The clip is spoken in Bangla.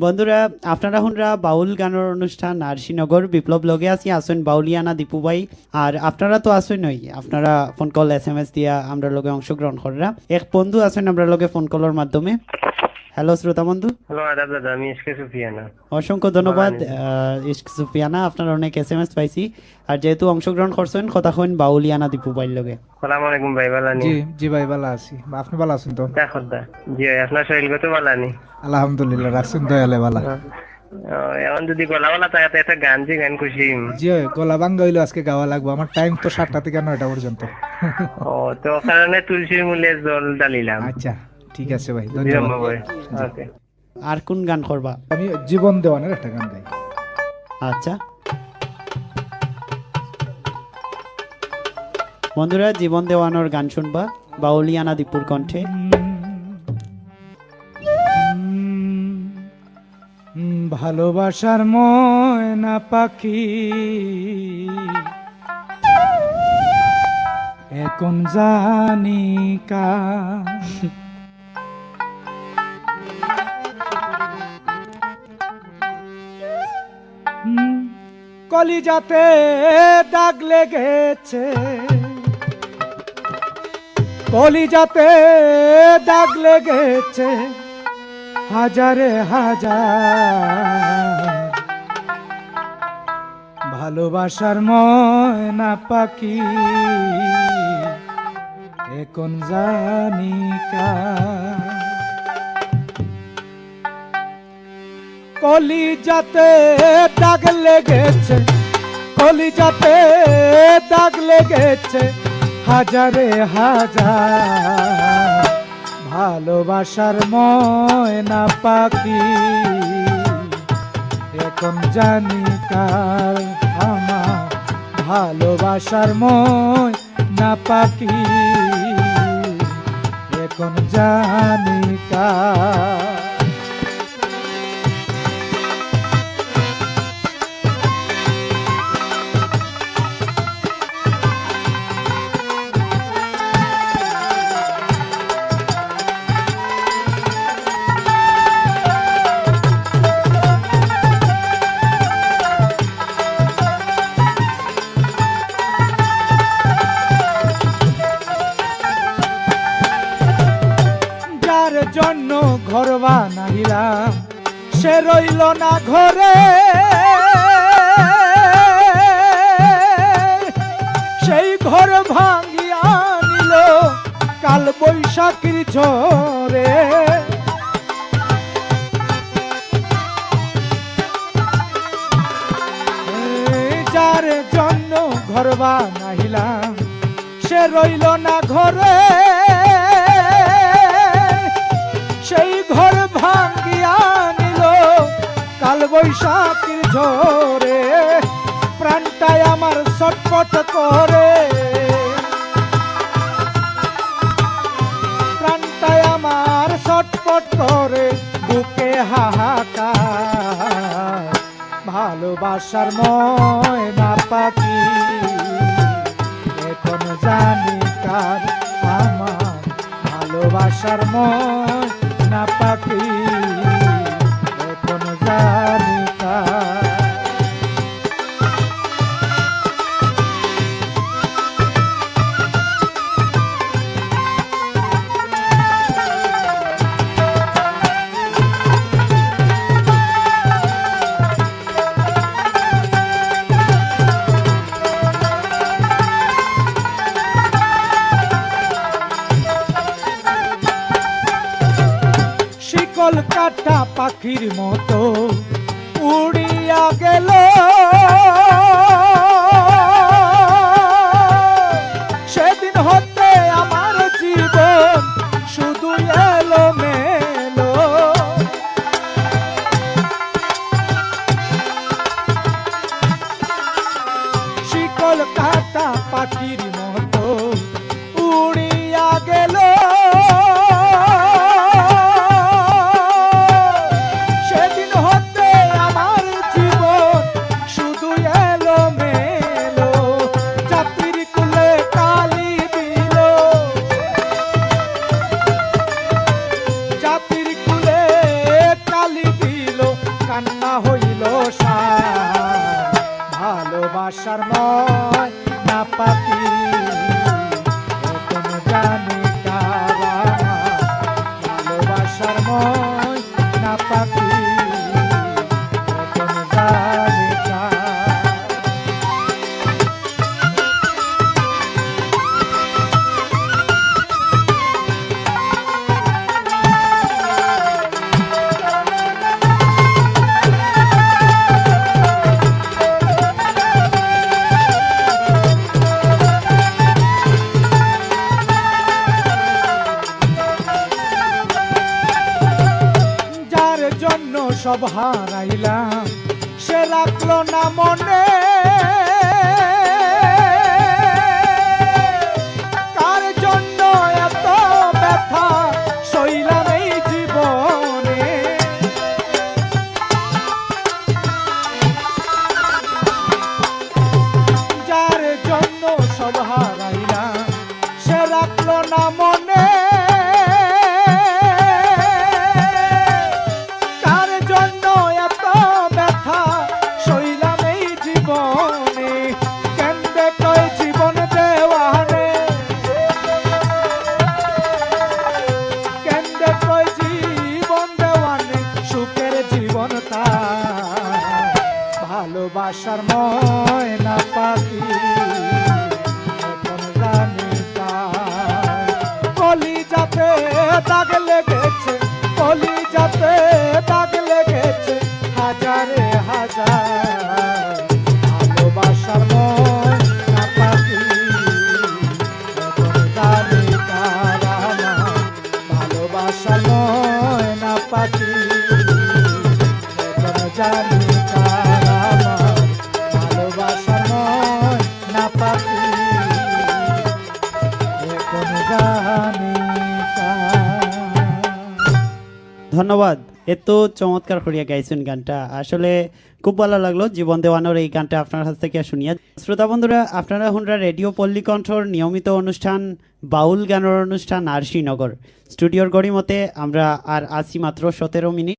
বন্ধুরা আপনারা হুনরা বাউল গানের অনুষ্ঠান আর শ্রীনগর বিপ্লব লগে আছি আসুন বাউলিয়ানা দীপু ভাই আর আপনারা তো আসুন নই আপনারা ফোন কল SMS দিয়া আমরা লগে অংশগ্রহণ কররা এক বন্ধু আছেন আমরা লগে ফোন কলের মাধ্যমে হ্যালো শ্রোতা বন্ধু হ্যালো আদাব দাদা আমি এসকে সুফিয়ানা অসংখ্য ধন্যবাদ ইশক সুফিয়ানা আপনার অনেক SMS পাইছি আর যেহেতু অংশগ্রহণ করছেন কথা কইন বাউলিয়ানা দীপু ভাই লগে আসসালামু আলাইকুম ভাই বালানি জি জি ভাই ভালো আছি আপনি ভালো আছেন তো দেখো দা জি আপনার শরীর কত বালানি আলহামদুলিল্লাহ রাখছেন দয়ালে ভালো এখন যদি গলাওয়ালা তাকাতে একটা গান যে গান খুশি জি গলা ভাঙ্গা হইলো আজকে গাওয়া লাগবে আমার টাইম তো 7টা থেকে 9টা পর্যন্ত ও তো কারণে তুলসীর মূলে জল ডালিলাম আচ্ছা ঠিক আছে ভাই ধন্যবাদ ওকে আর কোন গান করবা আমি জীবন দেওয়ানের একটা গান গাই আচ্ছা বন্ধুরা জীবন দেওয়ানোর গান শুনবা বাউলিয়ানা দীপুর কণ্ঠে ভালোবাসার ময়না পাখি এখন জানি কা কলিজাতে দাগ লেগেছে কলিজাতে দাগ লেগেছে হাজারে হাজার ভালোবাসার ময়না পাখি এখন জানি কার কলিজাতে দাগ লেগেছে কলিজাতে দাগ লেগেছে হাজারে হাজার ভালোবাসার ময়না পাখি এখন জানি কার আমার ভালোবাসার ময়না পাখি এখন জানি কার জন্য ঘর বানাইলাম সে রইল না ঘরে সেই ঘর ভাঙিয়া নিল কাল বৈশাখীর ঝড়ে যার জন্য ঘর বানাইলাম সে রইল না ঘরে সেই ঘর ভাঙ্গিয়া নিল কাল বৈশাখীর ঝড়ে প্রাণটাই আমার ছটফট করে প্রাণটাই আমার ছটফট করে বুকে হাহাকার ভালোবাসার ময়না পাখি এখন জানি কার আমার ভালোবাসার ময়না পাখি এখন জানি কার কলকাতা পাখির মতো উড়িয়া গেল সেদিন হতে আমার জীবন শুধু এলো মেলো কলকাতা পাখির মতো উড়িয়া গেল পাখি এখন জানি কার। যার জন্য সব হারাইলাম সে রাখলো না মনে, কার জন্য এত ব্যথা সইলাম এই জীবনে। যার জন্য সব হারাইলাম সে রাখলো না মনে, কার জন্য এত ব্যথা সইলাম এই জীবনে। কেন্দ্রে কয় জীবন দেওয়ানে, কেন্দ্রে কয় জীবন দেওয়ানে, সুখের জীবন তার ভালোবাসার ময়না পাখি এখন জানি কার। কলিজাতে দাগ লেগেছে, কলিজাতে দাগ লেগেছে হাজারে হাজার, ভালোবাসার ময়না পাখি এখন জানি কার। আমার ভালোবাসার ময়না পাখি এখন জানি কার। আমার ভালোবাসার ময়না পাখি এখন জানি কার। ধন্যবাদ, এত চমৎকার করিয়া গাইছেন গানটা, আসলে খুব ভালো লাগলো জীবন দেওয়ানোর এই গানটা আপনার কাছ থেকে শুনিয়া। শ্রোতা বন্ধুরা, আপনারা শুনরা রেডিও পল্লী কণ্ঠর নিয়মিত অনুষ্ঠান বাউল গানের অনুষ্ঠান আরশিনগর। স্টুডিওর গড়ি মতে আমরা আর আছি মাত্র 17 মিনিট।